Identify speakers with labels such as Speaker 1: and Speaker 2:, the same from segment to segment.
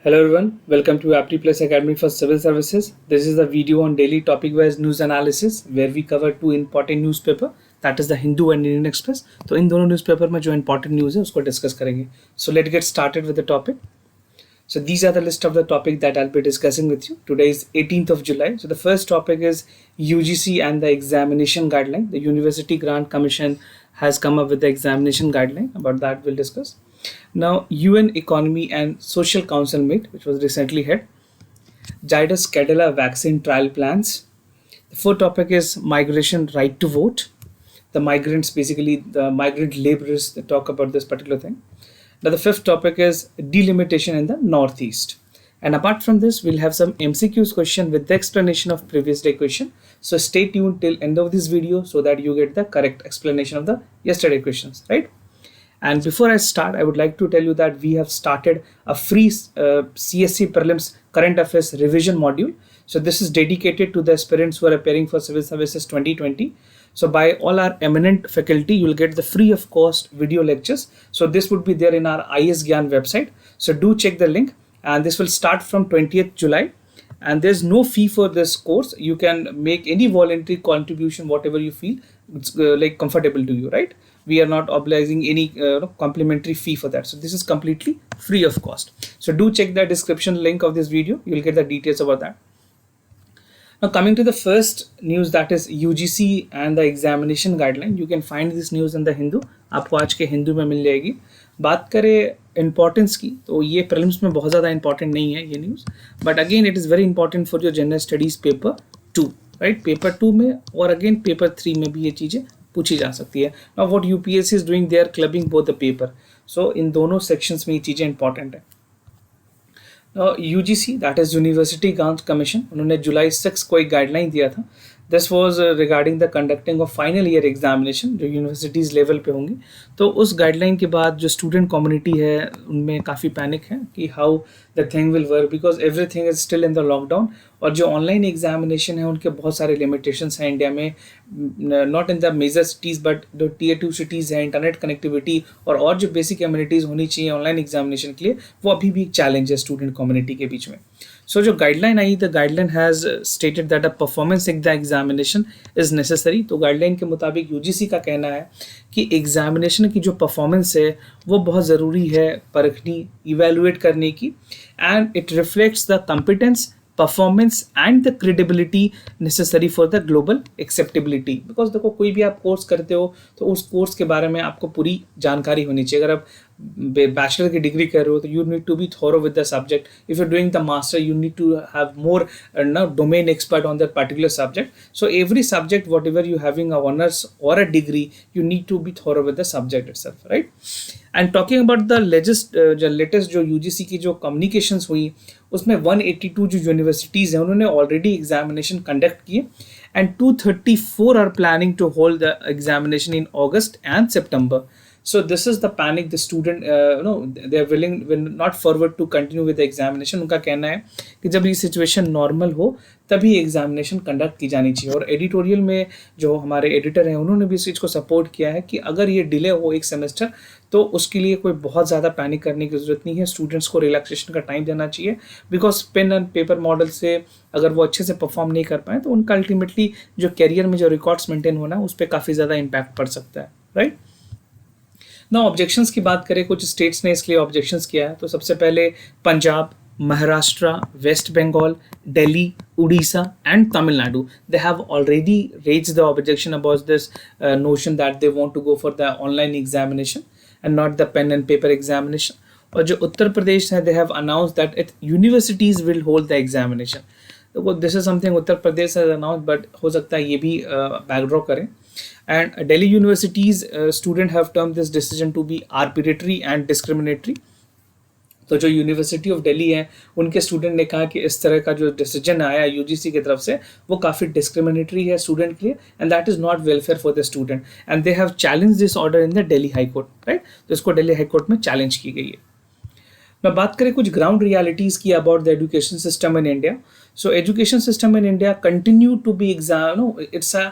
Speaker 1: Hello everyone, welcome to Aptly Plus Academy for Civil Services. This is the video on daily topic-wise news analysis where we cover two important newspaper, that is the Hindu and Indian Express. तो इन दोनों newspaper में जो important news है उसको discuss करेंगे. So let's get started with the topic. So these are the list of the topic that I'll be discussing with you. Today is 18th of July. So the first topic is UGC and the examination guideline. The University Grant Commission has come up with the examination guideline. About that we'll discuss. Now UN Economy and Social Council meet, which was recently held. Zydus Cadila vaccine trial plans. The fourth topic is migration right to vote. The migrants, basically the migrant laborers, they talk about this particular thing. Now the fifth topic is delimitation in the Northeast. And apart from this, we'll have some MCQs question with the explanation of previous day question. So stay tuned till end of this video so that you get the correct explanation of the yesterday questions, right? And before I start, I would like to tell you that we have started a free CSC Prelims Current Affairs revision module. So this is dedicated to the aspirants who are appearing for Civil Services 2020. So by all our eminent faculty, you will get the free of cost video lectures. So this would be there in our IS Gyan website. So do check the link, and this will start from 20th July. And there's no fee for this course. You can make any voluntary contribution, whatever you feel it's like comfortable to you, right? We are not obliging any complimentary fee for that. So this is completely free of cost. So do check the description link of this video. You will get the details about that. Now coming to the first news, that is UGC and the examination guideline. You can find this news in the Hindu. आपको आज के हिंदू में मिल जाएगी. बात करें importance की, तो ये प्रीलिम्स में बहुत ज़्यादा इंपॉर्टेंट नहीं है ये news, but again it is very important for your general studies paper 2, right? Paper 2 में और अगेन पेपर 3 में भी ये चीज़ें पूछी जा सकती है. Now what UPSC is doing, they are clubbing both the paper. So इन दोनों सेक्शंस में ये चीज़ें इंपॉर्टेंट है. UGC, that is university grant commission, उन्होंने जुलाई 6 को एक गाइडलाइन दिया था. This was regarding the conducting of final year examination जो यूनिवर्सिटीज़ लेवल पे होंगी. तो उस गाइडलाइन के बाद जो स्टूडेंट कम्युनिटी है उनमें काफ़ी पैनिक है कि how the thing will work, because everything is still in the lockdown. और जो ऑनलाइन एग्जामिनेशन है उनके बहुत सारे लिमिटेशंस हैं इंडिया में, not in the major cities but जो Tier 2 सिटीज़ हैं, इंटरनेट कनेक्टिविटी और जो बेसिक कम्युनिटीज़ होनी चाहिए ऑनलाइन एग्जामिनेशन के लिए, वो अभी भी एक चैलेंज है स्टूडेंट कम्युनिटी के बीच में. सो जो guideline I, the guideline has stated that a performance in the examination is necessary. तो गाइडलाइन के मुताबिक यूजीसी का कहना है कि एग्जामिनेशन की जो परफॉर्मेंस है वो बहुत ज़रूरी है परखनी, इवेलुएट करने की, and it reflects the competence, performance and the credibility necessary for the global acceptability. Because देखो, कोई भी आप कोर्स करते हो तो उस कोर्स के बारे में आपको पूरी जानकारी होनी चाहिए. अगर आप बैचलर की डिग्री कर रहे हो तो you need to be thorough with the subject. If you doing the master you need to have more domain expert on that particular subject. So every subject whatever you having a honours और a degree, you need to be thorough with the subject itself, right? And talking about the latest जो UGC की जो communications हुई, उसमें 182 जो universities हैं उन्होंने already examination conduct किए, and 234 are planning to hold the examination in August and September. So this is the panic the student they are will not forward to continue with the examination. उनका कहना है कि जब ये situation normal हो तभी examination conduct की जानी चाहिए. और एडिटोरियल में जो हमारे एडिटर हैं उन्होंने भी इस चीज़ को सपोर्ट किया है कि अगर ये डिले हो एक सेमेस्टर तो उसके लिए कोई बहुत ज़्यादा पैनिक करने की ज़रूरत नहीं है. स्टूडेंट्स को रिलैक्सेशन का टाइम देना चाहिए, because pen and paper model से अगर वो अच्छे से परफॉर्म नहीं कर पाए तो उनका अल्टीमेटली जो कैरियर में जो रिकॉर्ड्स मेंटेन होना है उस पर काफ़ी ज़्यादा इम्पैक्ट पड़ सकता है, राइट? ना ऑब्जेक्शंस की बात करें, कुछ स्टेट्स ने इसके लिए ऑब्जेक्शंस किया है. तो सबसे पहले Punjab, Maharashtra, West Bengal, Delhi, Orissa and Tamil Nadu, they have already raised the objection about this notion that they want to go for the online examination and not the pen and paper examination. और जो उत्तर प्रदेश है, they have announce that it universities will hold the examination. तो this is something Uttar Pradesh has announce, but हो सकता है ये भी बैकड्रॉ करें. And Delhi University's student have termed this decision to be arbitrary and discriminatory. तो जो यूनिवर्सिटी ऑफ दिल्ली है उनके स्टूडेंट ने कहा कि इस तरह का जो डिसीजन आया यूजीसी की तरफ से वो काफ़ी डिस्क्रिमिनेटरी है स्टूडेंट के लिए, and that is not welfare for the student, and they have challenge this order in the Delhi high court, right? तो इसको दिल्ली हाई कोर्ट में चैलेंज की गई है. मैं बात करें कुछ ग्राउंड रियलिटीज़ की about the education system in India. So education system in India continue to be it's a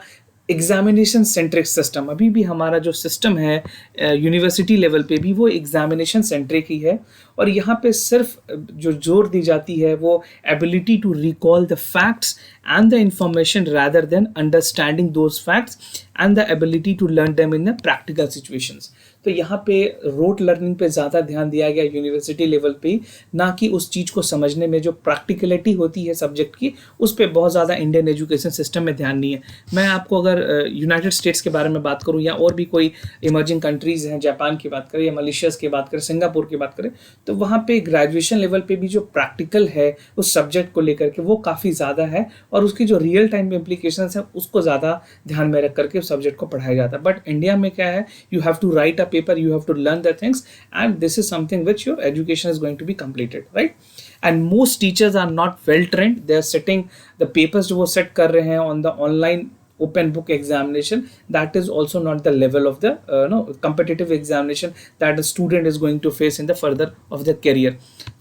Speaker 1: examination centric system, अभी भी हमारा जो सिस्टम है यूनिवर्सिटी लेवल पे भी वो एग्जामिनेशन सेंट्रिक ही है। और यहाँ पे सिर्फ जो जोर दी जाती है वो ability to recall the facts and the information rather than understanding those facts and the ability to learn them in the practical situations। तो यहाँ पे रोट लर्निंग पे ज़्यादा ध्यान दिया गया यूनिवर्सिटी लेवल पे, ना कि उस चीज़ को समझने में जो प्रैक्टिकलिटी होती है सब्जेक्ट की, उस पर बहुत ज़्यादा इंडियन एजुकेशन सिस्टम में ध्यान नहीं है। मैं आपको अगर यूनाइटेड स्टेट्स के बारे में बात करूँ या और भी कोई इमर्जिंग कंट्रीज़ हैं, जापान की बात करें या मलेशियस की बात करें, सिंगापुर की बात करें, तो वहाँ पे ग्रेजुएशन लेवल पे भी जो प्रैक्टिकल है उस सब्जेक्ट को लेकर के वो काफ़ी ज़्यादा है, और उसकी जो रियल टाइम में इम्प्लीकेशंस है उसको ज़्यादा ध्यान में रख करके उस सब्जेक्ट को पढ़ाया जाता है। बट इंडिया में क्या है, you have to write a paper, you have to learn the things, and this is something which your education is going to be completed, right? And most teachers are not well trained, they are setting the papers जो वो set कर रहे हैं on the online open book examination, that is also not the level of the competitive examination that a student is going to face in the further of the career।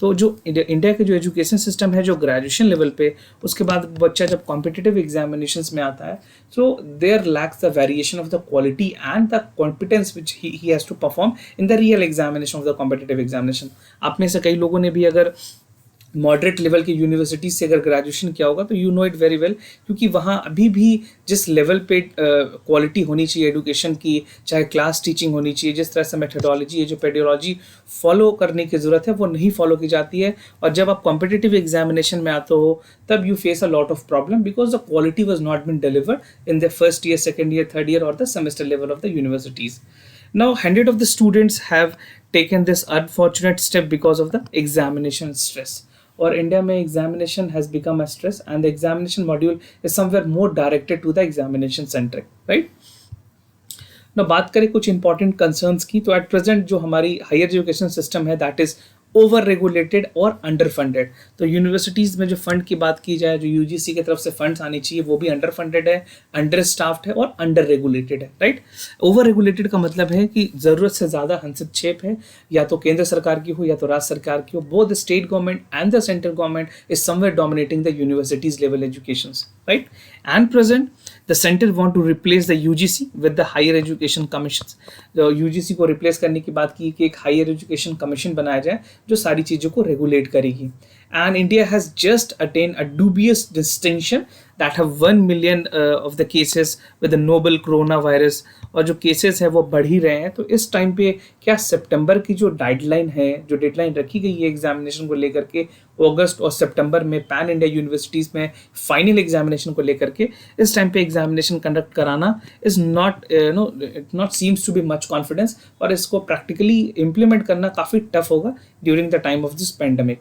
Speaker 1: तो जो India के जो education system है जो graduation level पे, उसके बाद बच्चा जब कॉम्पिटिटिव एग्जामिनेशंस में आता है, so there lacks the variation of the quality and the competence which he has to perform in the real examination of the competitive examination। आप में से कई लोगों ने भी अगर मॉडरेट लेवल की यूनिवर्सिटी से अगर ग्रेजुएशन किया होगा तो you know it very well, क्योंकि वहाँ अभी भी जिस लेवल पे क्वालिटी होनी चाहिए एजुकेशन की, चाहे क्लास टीचिंग होनी चाहिए, जिस तरह से मेथडोलॉजी है, जो पेडियोलॉजी फॉलो करने की ज़रूरत है, वो नहीं फॉलो की जाती है। और जब आप कॉम्पिटिटिव एग्जामिनेशन में आते हो तब you face a lot of problem because the quality was not been delivered in the first year, second year, third year और the semester level of the universities. Now, 100 of the students have taken this unfortunate step because of the examination stress। और India में examination has become a stress and the examination module is somewhere more directed to the examination centric, right. ना बात करें कुछ important concerns की, तो at present जो हमारी हायर एजुकेशन सिस्टम है दैट इज़ ओवर रेगुलेटेड और अंडर फंडेड। तो यूनिवर्सिटीज़ में जो फंड की बात की जाए, जो यूजीसी की तरफ से फंड्स आनी चाहिए, वो भी अंडर फंडेड है, अंडर स्टाफ्ड है और अंडर रेगुलेटेड है, राइट। ओवर रेगुलेटेड का मतलब है कि ज़रूरत से ज़्यादा हस्तक्षेप है, या तो केंद्र सरकार की हो या तो राज्य सरकार की हो। Both the state government and the central government is somewhere dominating the universities level education, right. And present the centre want to replace the UGC with the higher education commission. UGC को replace करने की बात की कि एक higher education commission बनाया जाए जो सारी चीज़ों को रेगुलेट करेगी। And India has just attain a dubious distinction that have 1 million of the cases with the novel corona virus, और जो केसेस है वो बढ़ ही रहे हैं। तो इस टाइम पे क्या सितंबर की जो डेडलाइन है, जो डेडलाइन रखी गई है एग्जामिनेशन को लेकर के, अगस्त और सितंबर में पैन इंडिया यूनिवर्सिटीज़ में फाइनल एग्जामिनेशन को लेकर के, इस टाइम पे एग्जामिनेशन कंडक्ट कराना is not it not seems to be much confidence, और इसको प्रैक्टिकली इम्प्लीमेंट करना काफ़ी टफ होगा during the time of this pandemic.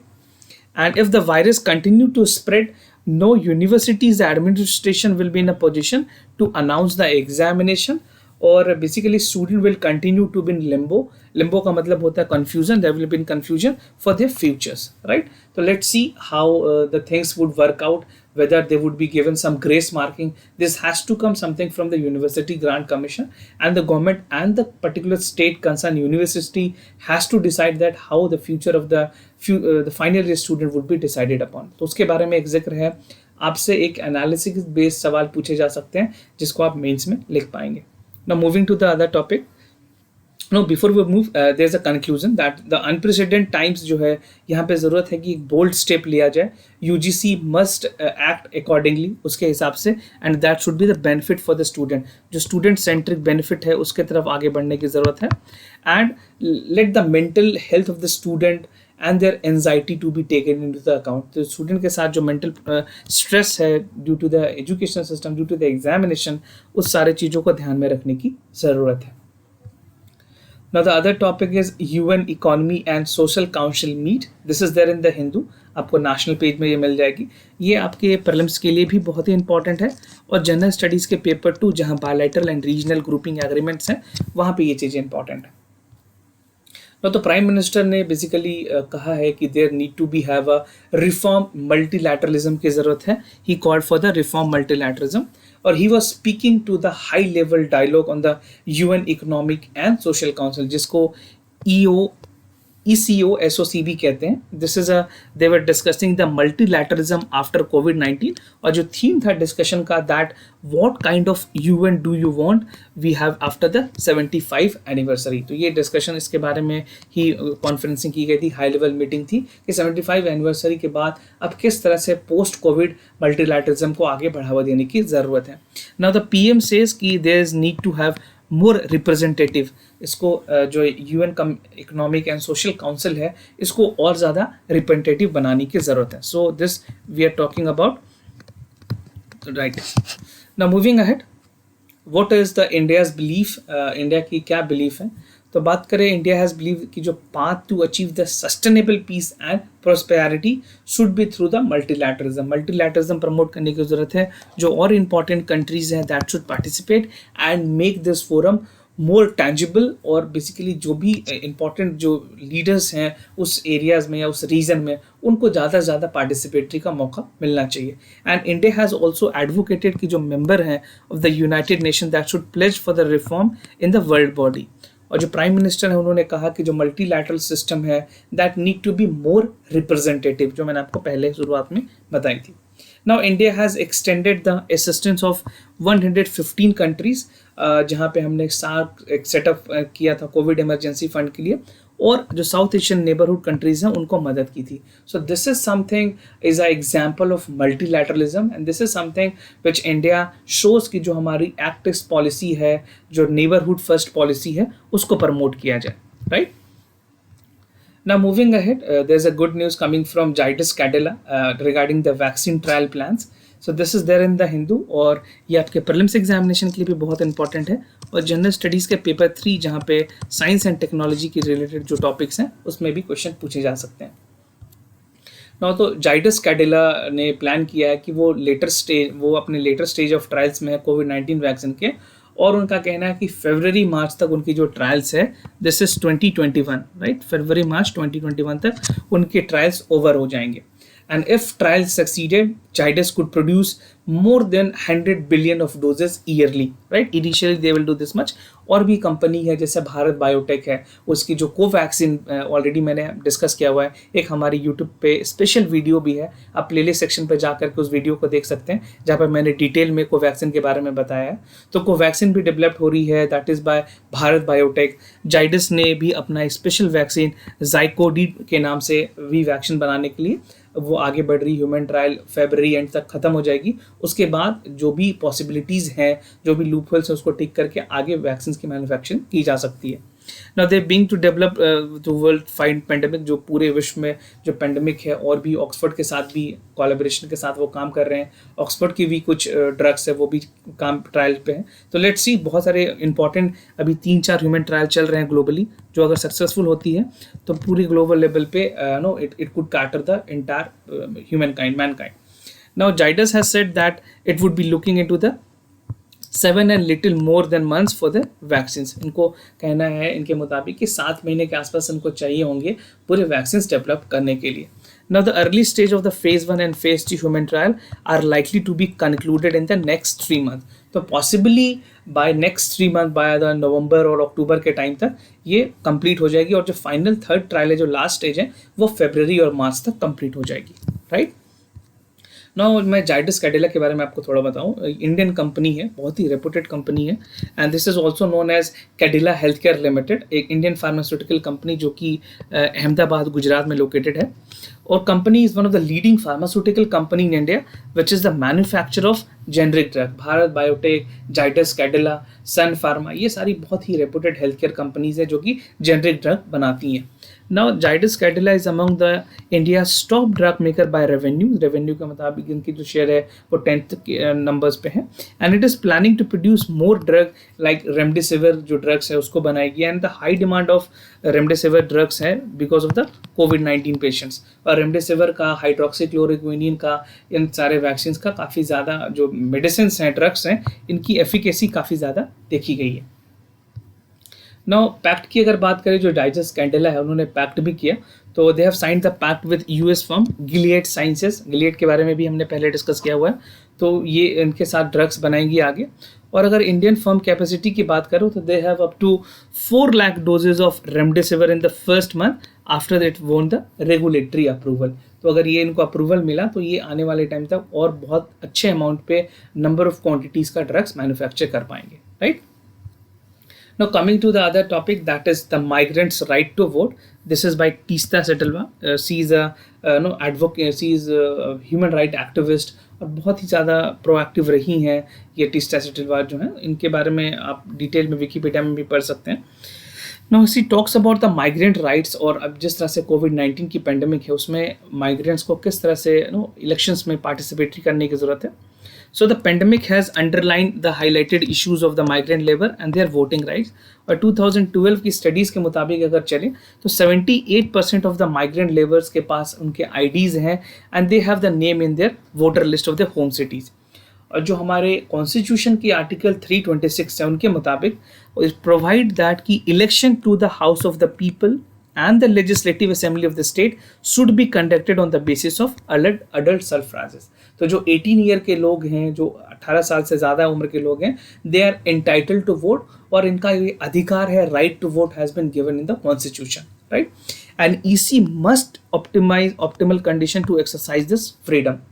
Speaker 1: And if the virus continue to spread, no university's administration will be in a position to announce the examination, और basically student will continue to be in limbo. Limbo का मतलब होता है confusion, there will be in confusion for their futures, right. तो let's see how the things would work out, whether they would be given some grace marking. This has to come something from the University Grant Commission, and the government and the particular state concerned university has to decide that how the future of the final year student would be decided upon। तो उसके बारे में एक जिक्र है, आपसे एक analysis based सवाल पूछे जा सकते हैं जिसको आप मेंस में लिख पाएंगे। Now moving to the other topic, no before we move there's a conclusion that the unprecedented times जो है यहाँ पे ज़रूरत है कि एक बोल्ड स्टेप लिया जाए, UGC must act accordingly उसके हिसाब से, and that should be the benefit for the student। जो स्टूडेंट सेंट्रिक बेनिफिट है उसके तरफ आगे बढ़ने की ज़रूरत है, and let the mental health of the student and their anxiety to be taken into the account। तो स्टूडेंट के साथ जो मेंटल स्ट्रेस है due to the education system, due to the examination, उस सारे चीज़ों को ध्यान में रखने की ज़रूरत है। Now the other topic is UN Economy and Social Council meet। This is there in the Hindu। आपको नेशनल पेज में ये मिल जाएगी। ये आपके प्रीलिम्स के लिए भी बहुत ही इंपॉर्टेंट है, और जनरल स्टडीज़ के पेपर 2 जहाँ bilateral and regional grouping agreements हैं वहाँ पे ये चीज़ें इंपॉर्टेंट है। तो प्राइम मिनिस्टर ने बेसिकली कहा है कि there need to be have a reform multilateralism की ज़रूरत है। He called for the reform multilateralism, और he was speaking to the high level dialogue on the UN economic and social council, जिसको ECO SOC भी कहते हैं. This is a they were discussing the multilateralism after कोविड-19 और जो theme था discussion का that what kind of UN do you want we have after the 75 anniversary. तो ये डिस्कशन इसके बारे में ही कॉन्फ्रेंसिंग की गई थी, हाई लेवल मीटिंग थी कि 75 एनिवर्सरी के बाद अब किस तरह से पोस्ट कोविड मल्टीलैटरलिज्म को आगे बढ़ावा देने की ज़रूरत है. नाउ द PM सेज कि there is need to have more representative. इसको जो UN economic and social council है इसको और ज़्यादा रिप्रेजेंटेटिव बनाने की ज़रूरत है. So this we are talking about right. Now moving ahead, what is the India's belief. India की क्या बिलीफ है. तो बात करें इंडिया हैज़ बिलीव कि जो path to achieve the sustainable peace and prosperity should be through the multilateralism. Multilateralism promote करने की ज़रूरत है. जो और इम्पॉर्टेंट कंट्रीज़ हैं that should participate and make this forum more tangible. और बेसिकली जो भी इम्पॉर्टेंट जो लीडर्स हैं उस एरियाज़ में या उस रीजन में उनको ज़्यादा से ज़्यादा पार्टिसिपेटरी का मौका मिलना चाहिए. And India has also advocated कि जो मेंबर हैं of the United Nation that should pledge for the reform in the world body. और जो प्राइम मिनिस्टर है उन्होंने कहा कि जो मल्टीलैटरल सिस्टम है that need to be more representative, जो मैंने आपको पहले शुरुआत में बताई थी. Now India has extended the assistance of 115 countries जहाँ पे हमने एक सेटअप किया था कोविड इमरजेंसी फंड के लिए और जो साउथ एशियन नेबरहुड कंट्रीज़ हैं उनको मदद की थी. सो this is something is a example of multilateralism and this is something which India shows की जो हमारी एक्ट ईस्ट पॉलिसी है, जो नेबरहुड फर्स्ट पॉलिसी है उसको प्रमोट किया जाए. Right. Now moving ahead, there's a good news coming from Zydus Cadila regarding the vaccine trial plans. So this is there in the Hindu और ये आपके prelims examination के लिए भी बहुत important है. और जनरल स्टडीज़ के पेपर 3 जहाँ पे साइंस एंड टेक्नोलॉजी के रिलेटेड जो टॉपिक्स हैं उसमें भी क्वेश्चन पूछे जा सकते हैं. ना तो जाइडस कैडिला ने प्लान किया है कि वो अपने लेटर स्टेज ऑफ ट्रायल्स में है कोविड-19 वैक्सीन के और उनका कहना है कि फरवरी मार्च तक उनकी जो ट्रायल्स है दिस इज 2021 राइट. फरवरी मार्च 2021 तक उनके ट्रायल्स ओवर हो जाएंगे. And if trials succeeded, Zydus could produce more than 100 billion of doses yearly, right? Initially they will do this much. और भी कंपनी है जैसे भारत बायोटेक है, उसकी जो कोवैक्सीन ऑलरेडी मैंने डिस्कस किया हुआ है. एक हमारी यूट्यूब पे स्पेशल वीडियो भी है, आप प्लेलिस्ट सेक्शन पे जा करके उस वीडियो को देख सकते हैं जहाँ पर मैंने डिटेल में कोवैक्सीन के बारे में बताया है. तो कोवैक्सीन भी डेवलप हो रही है, that is by Bharat Biotech. Zydus ने भी अपना स्पेशल वैक्सीन जाइकोडी के नाम से वी वैक्सीन बनाने के लिए वो आगे बढ़ रही. ह्यूमन ट्रायल फरवरी एंड तक ख़त्म हो जाएगी. उसके बाद जो भी पॉसिबिलिटीज़ हैं, जो भी लूप होल्स हैं उसको टिक करके आगे वैक्सीन की मैन्युफैक्चरिंग की जा सकती है. Now they being to develop the world fight pandemic, जो पूरे विश्व में जो पेंडेमिक है और भी ऑक्सफोर्ड के साथ भी कोलैबोरेशन के साथ वो काम कर रहे हैं. ऑक्सफोर्ड की भी कुछ ड्रग्स है वो भी काम ट्रायल पे हैं. तो लेट्स सी, बहुत सारे इंपॉर्टेंट अभी 3-4 ह्यूमन ट्रायल चल रहे हैं ग्लोबली, जो अगर सक्सेसफुल होती है तो पूरी ग्लोबल लेवल पे it could cater the entire human kind, mankind. Now Zydus has said that it would be looking into the 7 and little more than months for the vaccines. इनको कहना है इनके मुताबिक कि 7 महीने के आसपास इनको चाहिए होंगे पूरे वैक्सीन डेवलप करने के लिए. Now the early stage of the phase 1 and phase 2 human trial are likely to be concluded in the next 3 months. तो possibly by next 3 months, by the नवंबर और अक्टूबर के टाइम तक ये कंप्लीट हो जाएगी और जो फाइनल थर्ड ट्रायल है, जो लास्ट स्टेज है, वो फरवरी और मार्च तक कंप्लीट हो जाएगी. राइट. नाउ मैं जाइडस कैडिला के बारे में आपको थोड़ा बताऊं. इंडियन कंपनी है, बहुत ही रेपुटेड कंपनी है and this is also known as Cadila health care limited, एक इंडियन फार्मास्यूटिकल कंपनी जो कि अहमदाबाद गुजरात में लोकेटेड है. और company is one of the leading pharmaceutical company in India which is the manufacture of generic drug. Bharat Biotech, Zydus Cadila, Sun Pharma, ये सारी बहुत ही रेपुटेड हेल्थ केयर कंपनीज है जो कि जेनरिक ड्रग बनाती हैं. Now Zydus Cadila is among the India's top drug maker by revenue. Revenue के मुताबिक इनकी जो शेयर है वो 10th नंबर्स पे है and it is planning to produce more drug like remdesivir जो ड्रग्स है उसको बनाएगी. and the high demand of remdesivir drugs है because of the COVID-19 patients. और रेमडेसिविर का, हाइड्रोक्सीक्लोरोक्विनिन का, इन सारे वैक्सीन का काफ़ी ज़्यादा जो मेडिसिन हैं, ड्रग्स हैं, इनकी एफिकेसी काफ़ी ज़्यादा देखी गई है. नाउ पैक्ट की अगर बात करें, जो जाइडस कैडिला है उन्होंने पैक्ट भी किया. तो they have signed the pact with US firm Gilead sciences. Gilead के बारे में भी हमने पहले डिस्कस किया हुआ है. तो ये इनके साथ ड्रग्स बनाएंगी आगे. और अगर इंडियन फर्म कैपेसिटी की बात करो तो they have up to 4 lakh doses of remdesivir in the first month after that won the regulatory approval. तो अगर ये इनको अप्रूवल मिला तो ये आने वाले टाइम तक और बहुत अच्छे अमाउंट पे नंबर ऑफ क्वांटिटीज़ का ड्रग्स मैन्युफैक्चर कर पाएंगे, right. Now coming to the other topic, that is the migrants' right to vote. This is by Teesta Setalva. She is a advocate. She is a human right activist और बहुत ही ज़्यादा proactive रही हैं ये टीस्टा सेटलवा जो हैं। इनके बारे में आप डिटेल में विकीपीडिया में भी पढ़ सकते हैं। Now she talks about the migrant rights, और अब जिस तरह से कोविड-19 की पेंडेमिक है उसमें माइग्रेंट्स को किस तरह से इलेक्शंस में पार्टिसिपेट करने की ज़रूरत है। So the pandemic has underlined the highlighted issues of the migrant labor and their voting rights. और 2012 की स्टडीज़ के मुताबिक अगर चलें तो 78% ऑफ द माइग्रेंट लेबर्स के पास उनके आईडीज़ हैं and they have the name in their voter list of the home cities. और जो हमारे कॉन्स्टिट्यूशन की आर्टिकल 326 है उनके मुताबिक प्रोवाइड दैट कि election to the house of the people and the legislative assembly of the state should be conducted on the basis of adult suffrages. तो जो 18 ईयर के लोग हैं, जो 18 साल से ज़्यादा उम्र के लोग हैं, they are entitled to vote, और इनका ये अधिकार है, right to vote has been given in the constitution, right? And EC must optimize optimal condition to exercise this freedom.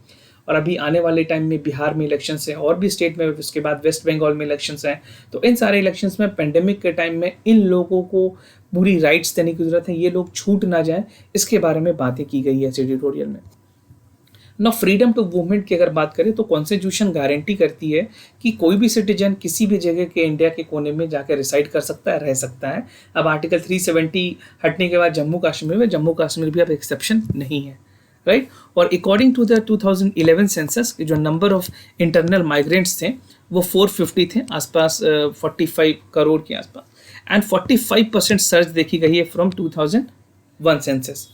Speaker 1: और अभी आने वाले टाइम में बिहार में इलेक्शंस हैं और भी स्टेट में, उसके बाद वेस्ट बंगाल में इलेक्शंस हैं। तो इन सारे इलेक्शंस में पेंडेमिक के टाइम में इन लोगों को पूरी राइट्स देने की ज़रूरत है, ये लोग छूट ना जाएं, इसके बारे में बातें की गई है एडिटोरियल में। ना फ्रीडम टू मूवमेंट की अगर बात करें तो कॉन्स्टिट्यूशन गारंटी करती है कि कोई भी सिटीजन किसी भी जगह के इंडिया के कोने में जाकर रिसाइड कर सकता है, रह सकता है। अब आर्टिकल 370 हटने के बाद जम्मू कश्मीर भी अब एक्सेप्शन नहीं है, राइट। और अकॉर्डिंग टू द 2011 सेंसस जो नंबर ऑफ इंटरनल माइग्रेंट्स थे वो 450 थे आसपास, 45 करोड़ के आसपास, एंड 45% सर्च देखी गई है फ्रॉम 2001 सेंसस।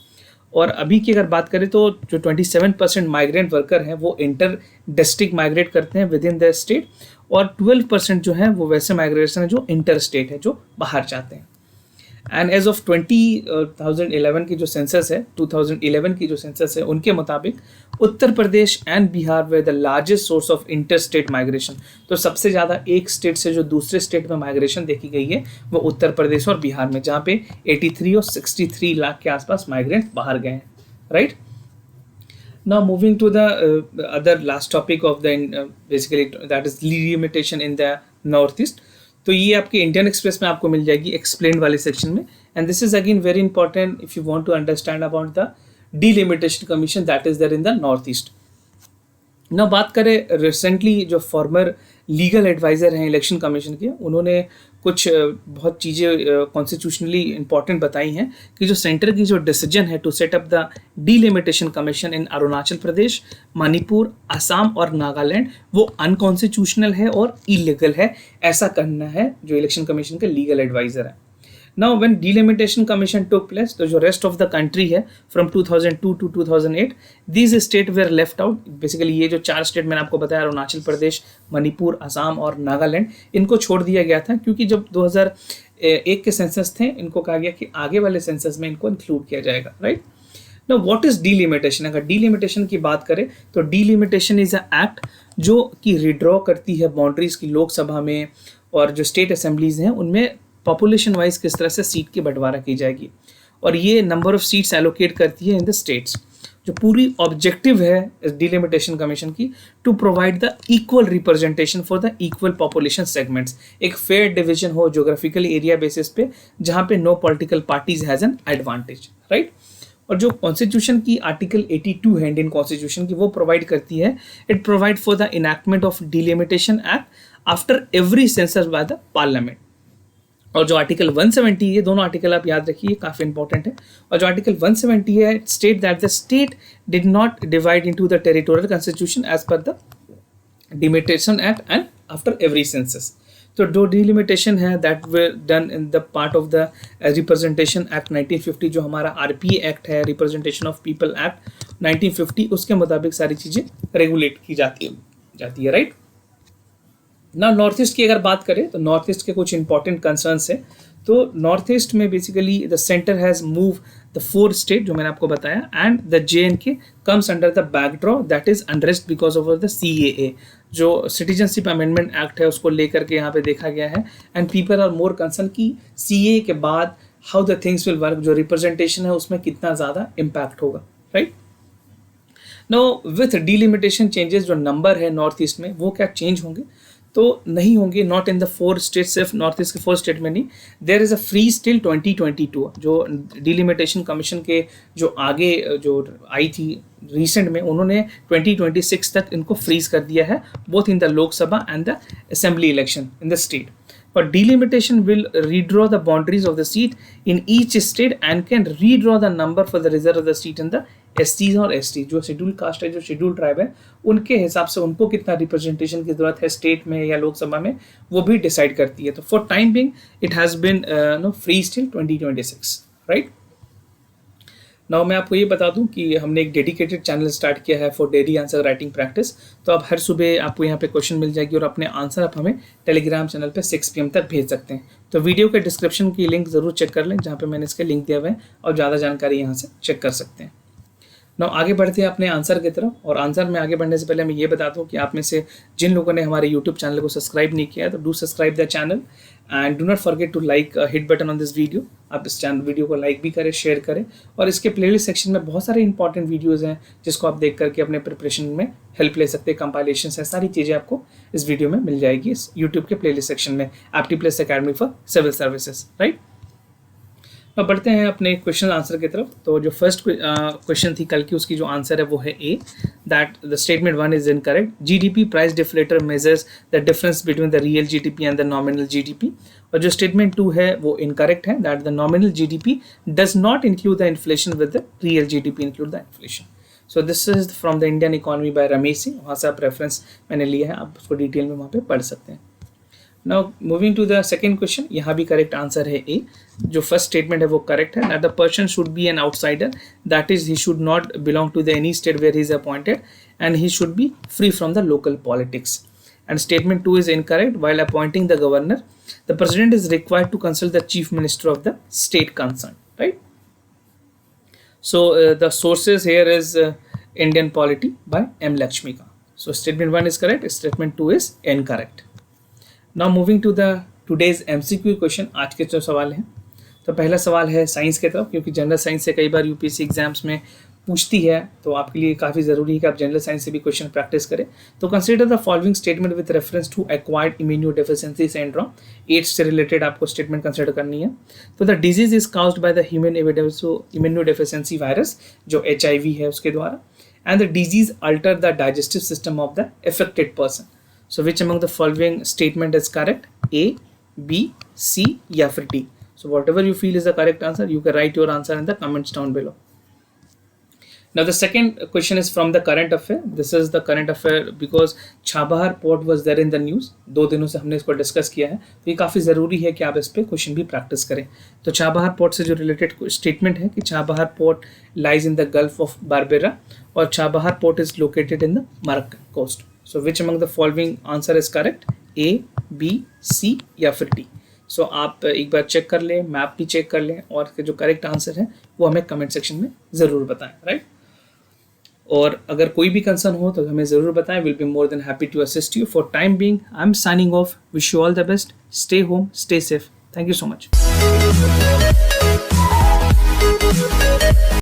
Speaker 1: और अभी की अगर बात करें तो जो 27% माइग्रेंट वर्कर हैं वो इंटर डिस्ट्रिक्ट माइग्रेट करते हैं विद इन द स्टेट, और 12% जो है वो वैसे माइग्रेशन है जो इंटर स्टेट है, जो बाहर जाते हैं। एंड एज ऑफ 2011 की जो सेंसस है, 2011 की जो सेंसस है उनके मुताबिक Uttar Pradesh and Bihar were the largest source of inter state migration. तो सबसे ज़्यादा एक स्टेट से जो दूसरे स्टेट में माइग्रेशन देखी गई है वो उत्तर प्रदेश और बिहार में, जहाँ पे 83 और 63 लाख के आसपास माइग्रेंट बाहर गए हैं, right. Now moving to the other last topic of the basically that is delimitation in the northeast. तो ये आपके इंडियन एक्सप्रेस में आपको मिल जाएगी एक्सप्लेन वाले सेक्शन में, and this is again very important if you want to understand about the delimitation commission that is there in the north east. ना बात करें रिसेंटली जो फॉर्मर लीगल एडवाइज़र हैं इलेक्शन कमीशन के, उन्होंने कुछ बहुत चीज़ें कॉन्स्टिट्यूशनली इंपॉर्टेंट बताई हैं कि जो सेंटर की जो डिसीजन है to set up the delimitation commission in Arunachal Pradesh, Manipur, Assam और नागालैंड वो अनकॉन्स्टिट्यूशनल है और इलीगल है, ऐसा करना है जो इलेक्शन कमीशन के लीगल एडवाइज़र है। Now when delimitation commission took place, तो जो rest of the country है from 2002 to 2008, these states were left out. Basically ये जो 4 स्टेट मैंने आपको बताया, अरुणाचल प्रदेश, मणिपुर, असम और नागालैंड, इनको छोड़ दिया गया था क्योंकि जब 2001 के सेंसस थे इनको कहा गया कि आगे वाले सेंसस में इनको इंक्लूड किया जाएगा, right. Now what is delimitation? अगर delimitation की बात करें तो delimitation is a act जो कि रिड्रॉ करती है बाउंड्रीज की लोकसभा में और जो स्टेट असेंबलीज हैं उनमें पॉपुलेशन वाइज किस तरह से सीट की बंटवारा की जाएगी, और ये नंबर ऑफ सीट्स एलोकेट करती है इन द स्टेट्स। जो पूरी ऑब्जेक्टिव है इस डिलिमिटेशन कमीशन की to provide the equal representation for the equal population segments, एक फेयर डिवीजन हो जोग्राफिकल एरिया बेसिस पे जहाँ पे no political parties has an advantage, right. और जो कॉन्स्टिट्यूशन की आर्टिकल 82 है इंडियन कॉन्स्टिट्यूशन की, वो प्रोवाइड करती है, it provide for the enactment of delimitation act after every census by the parliament. और जो आर्टिकल 170 है, दोनों आर्टिकल आप याद रखिए, काफ़ी इंपॉर्टेंट है। और जो आर्टिकल 170 है, state that the state did not divide into the territorial constitution as per the delimitation act and after every census. तो जो डिलिमिटेशन है that way done in the part of the representation act 1950, जो हमारा RPA act है, representation of people act 1950, उसके मुताबिक सारी चीज़ें रेगुलेट की जाती है, राइट। ना नॉर्थ ईस्ट की अगर बात करें तो नॉर्थ ईस्ट के कुछ इंपॉर्टेंट कंसर्न्स है। तो नॉर्थ ईस्ट में basically the centre has move the 4 state जो मैंने आपको बताया, and the JNK comes under the backdrop that is unrest because of the CAA, जो सिटीजनशिप अमेंडमेंट एक्ट है उसको लेकर के यहाँ पे देखा गया है। And people are more concern कि CAA के बाद how the things will work, जो रिप्रेजेंटेशन है उसमें कितना ज़्यादा इम्पैक्ट होगा, right. Know with delimitation changes, जो नंबर है नॉर्थ ईस्ट में वो क्या चेंज होंगे, तो नहीं होंगे, नॉट इन द 4 स्टेट, सिर्फ नॉर्थ ईस्ट के 4 स्टेट में नहीं। There is a freeze till 2022, जो डिलिमिटेशन कमीशन के जो आगे जो आई थी रिसेंट में, उन्होंने 2026 तक इनको फ्रीज कर दिया है, both in the Lok Sabha and the assembly election in the state. But delimitation will redraw the boundaries of the seat in each state and can redraw the number for the reserve of the seat in the STs और ST, जो schedule caste है, जो schedule tribe है, उनके हिसाब से उनको कितना रिप्रेजेंटेशन की जरूरत है स्टेट में या लोकसभा में, वो भी डिसाइड करती है। तो for time being it has been freeze till 2026, right. Now मैं आपको ये बता दूं कि हमने एक डेडिकेटेड चैनल स्टार्ट किया है for daily answer writing practice. तो आप हर सुबह आपको यहाँ पे क्वेश्चन मिल जाएगी और अपने आंसर आप हमें टेलीग्राम चैनल पे 6 PM तक भेज सकते हैं। तो वीडियो के डिस्क्रिप्शन की लिंक ज़रूर चेक कर लें, जहाँ पे मैंने इसका लिंक दिया हुआ है, और ज़्यादा जानकारी यहाँ से चेक कर सकते हैं। नाउ आगे बढ़ते हैं अपने आंसर की तरफ। और आंसर में आगे बढ़ने से पहले मैं ये बता दूं कि आप में से जिन लोगों ने हमारे यूट्यूब चैनल को सब्सक्राइब नहीं किया है, तो do subscribe the channel and do not forget to like hit button on this video. आप इस चैनल वीडियो को लाइक भी करें, शेयर करें, और इसके प्लेलिस्ट सेक्शन में बहुत सारे इंपॉर्टेंट वीडियोज़ हैं जिसको आप देख करके अपने प्रिपरेशन में हेल्प ले सकते हैं। कंपाइलेशन है, सारी चीज़ें आपको इस वीडियो में मिल जाएगी इस यूट्यूब के प्लेलिस्ट सेक्शन में, एप्टी+ academy for civil services, right. अब बढ़ते हैं अपने क्वेश्चन आंसर की तरफ। तो जो फर्स्ट क्वेश्चन थी कल की, उसकी जो आंसर है वो है A, that the statement 1 is incorrect. GDP price deflator measures the difference between the real GDP and the nominal GDP. और जो स्टेटमेंट 2 है वो इनकरेक्ट है, that the nominal GDP does not include the inflation with the real GDP include the inflation. So this is from the Indian economy by Ramesh Singh, वहाँ से आप reference मैंने लिया है, आप उसको डिटेल में वहाँ पे पढ़ सकते हैं। Now moving to the second question, यहाँ भी करेक्ट आंसर है ए। जो फर्स्ट स्टेटमेंट है वो करेक्ट है, that the person should be an outsider, that is he should not belong to the any state where he is appointed and he should be free from the local politics. And statement 2 is incorrect. While appointing the governor, the president is required to consult the chief minister of the state concerned, right? So the sources here is Indian Polity by M. Lakshmikant. So statement 1 is correct, statement 2 is incorrect. Now moving to the today's MCQ question, आज के जो सवाल हैं। तो पहला सवाल है science की तरफ, क्योंकि जनरल साइंस से कई बार UPSC एग्जाम्स में पूछती है, तो आपके लिए काफ़ी ज़रूरी है कि आप जनरल साइंस से भी क्वेश्चन प्रैक्टिस करें। तो consider the following statement with reference to acquired immunodeficiency syndrome. AIDS से रिलेटेड आपको स्टेटमेंट कंसीडर करनी है। तो the disease is caused by the human immunodeficiency virus, जो HIV है उसके द्वारा, and the disease alter the digestive system of the affected person. So which among the following statement is correct? A, B, C या फिर D? So whatever you feel is the correct answer, you can write your answer in the comments down below. Now the second question is from the current affair. This is the current affair because Chabahar port was there in the news. 2 दिनों से हमने इसको discuss किया है, तो ये काफ़ी ज़रूरी है कि आप इस पर क्वेश्चन भी प्रैक्टिस करें। तो चाबहार पोर्ट से जो रिलेटेड स्टेटमेंट है कि Chabahar port lies in the gulf of बारबेरा और Chabahar port is located in the Makran coast. So which among the following answer is correct? A, B, C या फिर D? So आप एक बार चेक कर लें, मैप भी चेक कर लें, और जो करेक्ट आंसर है वो हमें कमेंट सेक्शन में ज़रूर बताएं, राइट। और अगर कोई भी कंसर्न हो तो हमें ज़रूर बताएं, will be more than happy to assist you. For time being I am signing off, wish you all the best, stay home, stay safe, thank you so much.